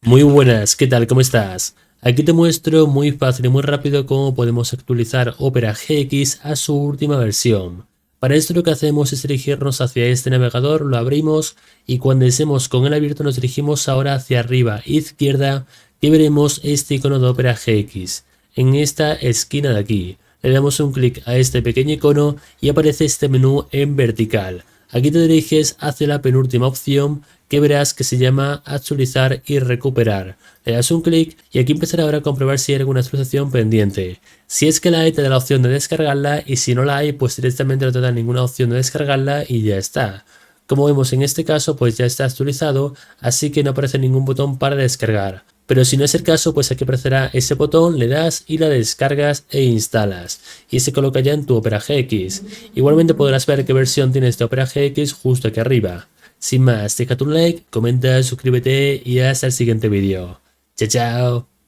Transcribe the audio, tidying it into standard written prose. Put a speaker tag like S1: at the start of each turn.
S1: Muy buenas, ¿qué tal? ¿Cómo estás? Aquí te muestro muy fácil y muy rápido cómo podemos actualizar Opera GX a su última versión. Para esto lo que hacemos es dirigirnos hacia este navegador, lo abrimos y cuando estemos con él abierto nos dirigimos ahora hacia arriba izquierda y veremos este icono de Opera GX. En esta esquina de aquí le damos un clic a este pequeño icono y aparece este menú en vertical. Aquí te diriges hacia la penúltima opción que verás que se llama actualizar y recuperar. Le das un clic y aquí empezará ahora a comprobar si hay alguna actualización pendiente. Si es que la hay, te da la opción de descargarla y si no la hay, pues directamente no te da ninguna opción de descargarla y ya está. Como vemos en este caso, pues ya está actualizado, así que no aparece ningún botón para descargar. Pero si no es el caso, pues aquí aparecerá ese botón, le das y la descargas e instalas. Y se coloca ya en tu Opera GX. Igualmente podrás ver qué versión tienes de Opera GX justo aquí arriba. Sin más, deja tu like, comenta, suscríbete y hasta el siguiente vídeo. Chao, chao.